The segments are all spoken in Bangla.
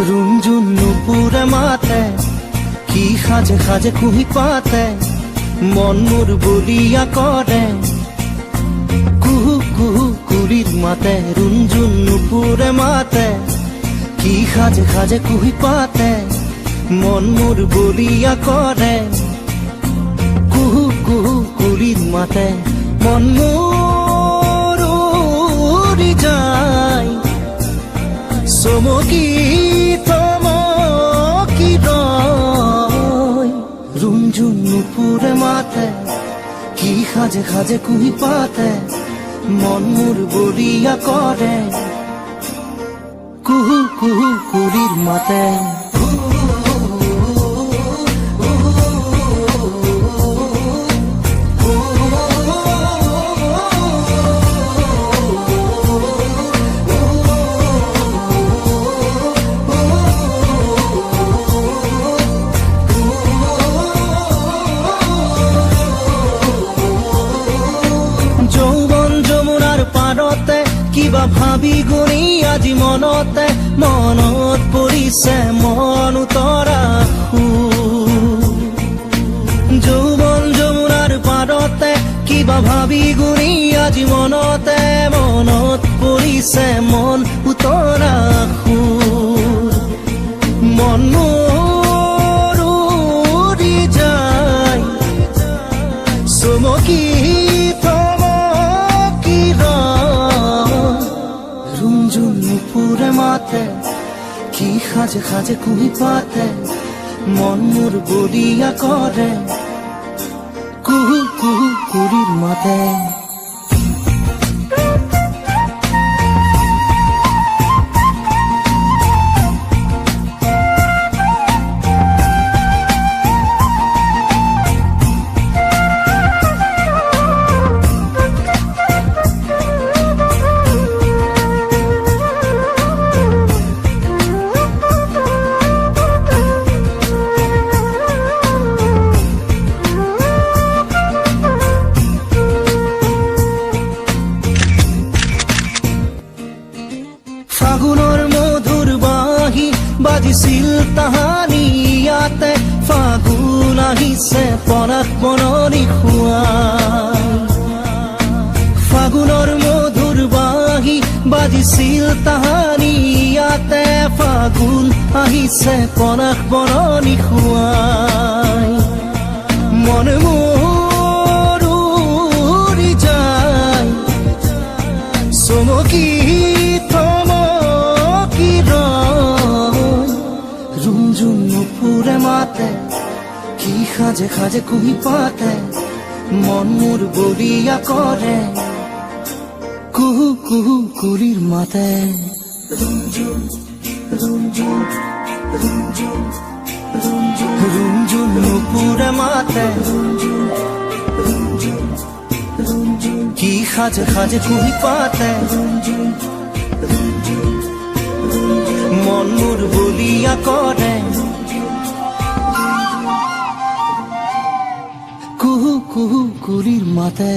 রুঞ্জুন নুপুরে মাতে কি সাজে সাজে কুহি পাতে মন মোর বলিয়া করে কুহু কুহু কুলির মাতে রুঞ্জুন নুপুরে মাতে কি সাজে সাজে কুহি পাতে মন মোর বলিয়া করে কুহু কুহু কুলির মাতে মন মোর উড়ি যায় চমকি থমকি রয় রুঞ্জুন নুপুরে মাতে কি সাজে সাজে কুহি পাতে মন মোর বলিয়া করে কুহু কুহু কুলির মাতে কিবা ভাবি গুণি আজি মনতে মনত পৰিছে মন উতৰা যৌৱন যমুনাৰ পাৰতে কিবা ভাবি গুণি আজি মনতে মনত পৰিছে মন উতৰা মন মোৰ উৰি যায় চমকি নুপুরে মাতে কি সাজে সাজে কুহি পাতে মন মোর বলিয়া করে কুহু কুহু কুলির মাতে ফাগুনৰ মধুৰ বাঁহী বাজিছিল তাহানি ইয়াতে ফাগুন আহিছে পৰাগ বননি খুৱাই ফাগুনৰ মধুৰ বাঁহী বাজিছিল তাহানি ইয়াতে ফাগুন আহিছে পৰাগ বননি খুৱাই মন মোৰ উৰি যায় চমকি রুঞ্জুন নুপুরে মাতে কি সাজে সাজে কুহি পাতে মন মোর বলিয়া করে কুহু কুহু কুলির মাতে রুঞ্জুন নুপুরে মাতে কি সাজে সাজে কুহি পাতে মন মোর বলিয়া করে কুহু কুহু কুলির মাতে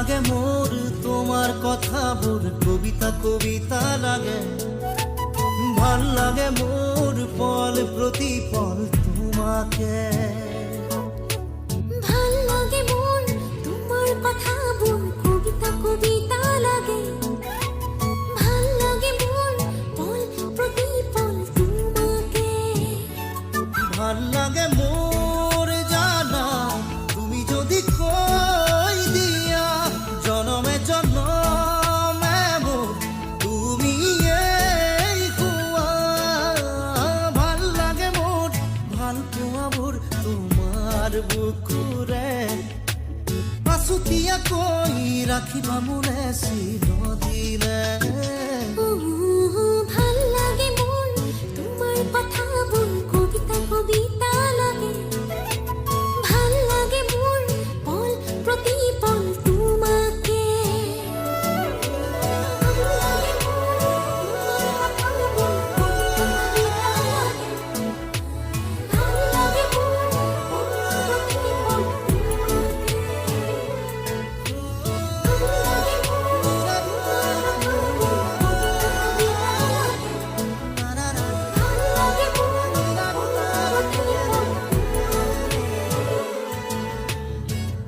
লাগে মোর তোমার কথাবোৰ কবিতা কবিতা লাগে ভাল লাগে মোর পল প্রতিপল তোমাকে ভাল লাগে মোর তোমার কথাবোৰ কবিতা কবিতা লাগে ভাল লাগে ৰাখিবা মোলে চিৰদিনে ভাল লাগে মোৰ তোমাৰ কথাবোৰ কবিতা কবিতা লাগে ভাল লাগে মোৰ পল প্ৰতি পল তোমাকে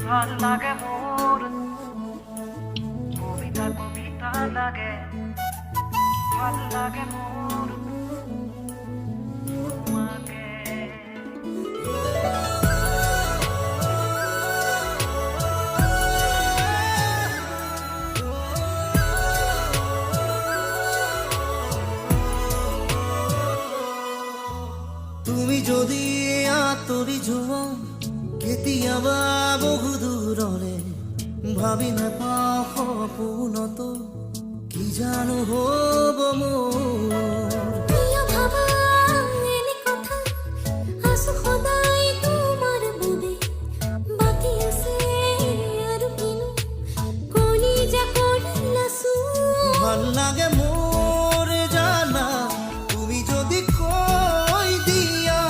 ভাল লাগে মোৰ তোমাৰ কথাবোৰ কবিতা কবিতা লাগে ভাল লাগে মোৰ তোমাকে তুমি যদি আঁতৰি যোৱা কেতিয়াবা বহু দূৰলে ভাবি নাপাওঁ সপোনতো কি জানো হ'ব মোৰ প্ৰিয় ভাবা এনে কথা আছো সদায় তোমাৰ বাবে বাকী আছে আৰু কিনো কলিজা কৰিলাছো ভাল লাগে মোৰ জানা তুমি যদি কৈ দিয়া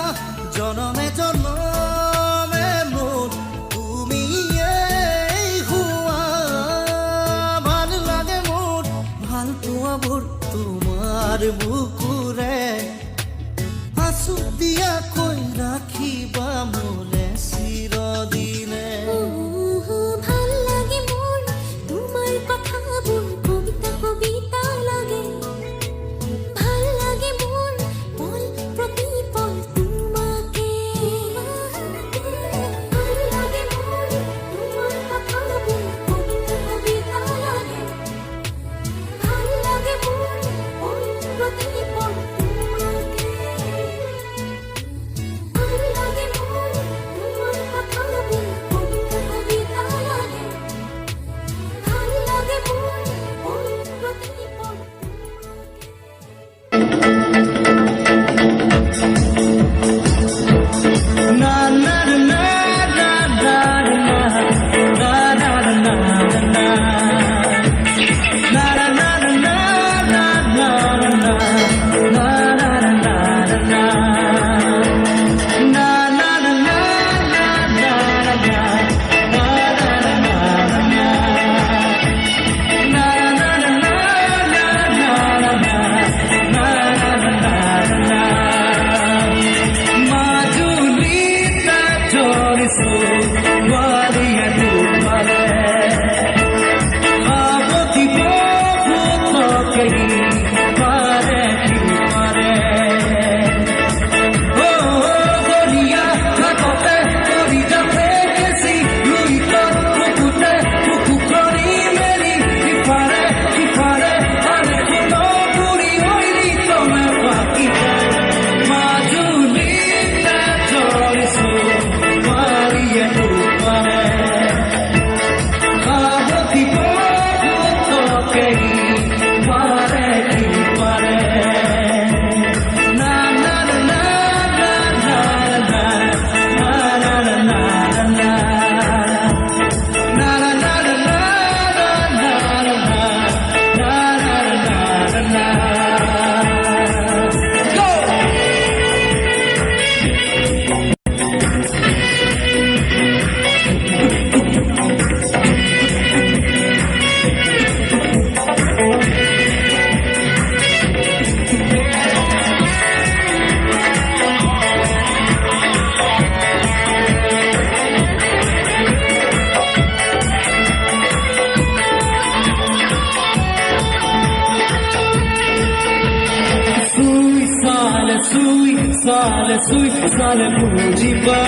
জনমে জনমে মোৰ তুমিয়েই হোৱা ভাল লাগে মোৰ ভাল পোৱাবোৰ তোমাৰ বুকুৰে আঁচু দিয়াকৈ ৰাখিবা মোলে চিৰদিনে ভাল লাগে মোৰ তোমাৰ কথাবোৰ কবিতা কবিতা লাগে ভাল লাগে মোৰ পল প্ৰতি পল তোমাকে ভাল লাগে মোৰ তোমাৰ কথাবোৰ কবিতা কবিতা লাগে ভাল লাগে মোৰ পল প্ৰতি পল তোমাকে ভাল লাগে মোৰ তোমাৰ কথাবোৰ কবিতা কবিতা লাগে ভাল লাগে মোৰ পল প্ৰতি পল na na na na na na na na sale bujiba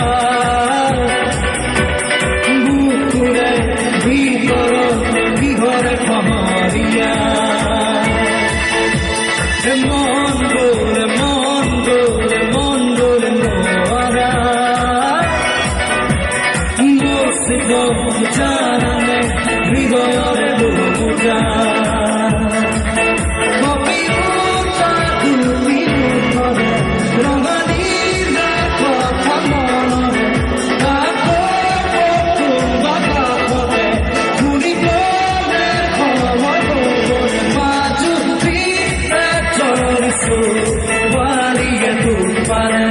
bukure bihore khamaria mongol noara bose do janane hridore তো বাড়িয়ে তো পারে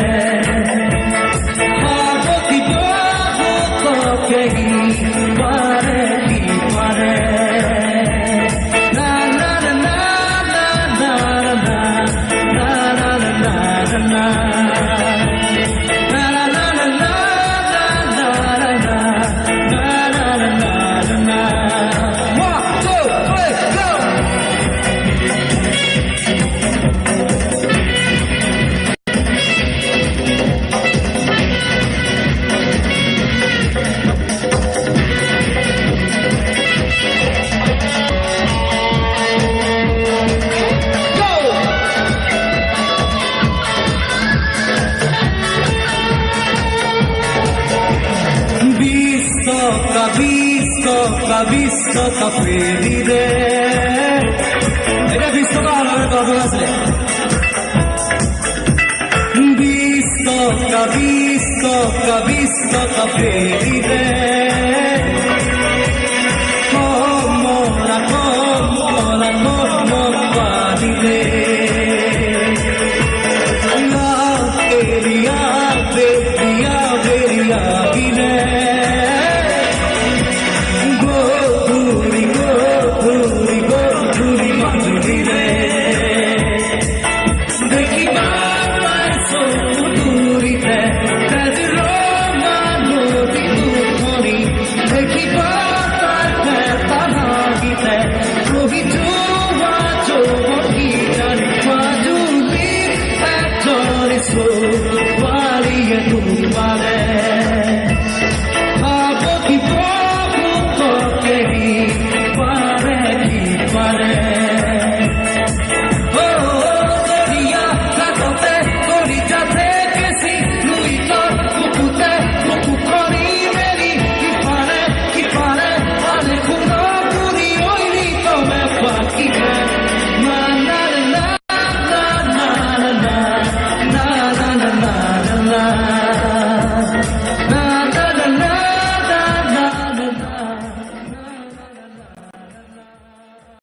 ভাবতি তোকে পারে কি পারে না না না না না না না না না না Visto capire era visto male ricordo la sera visto capire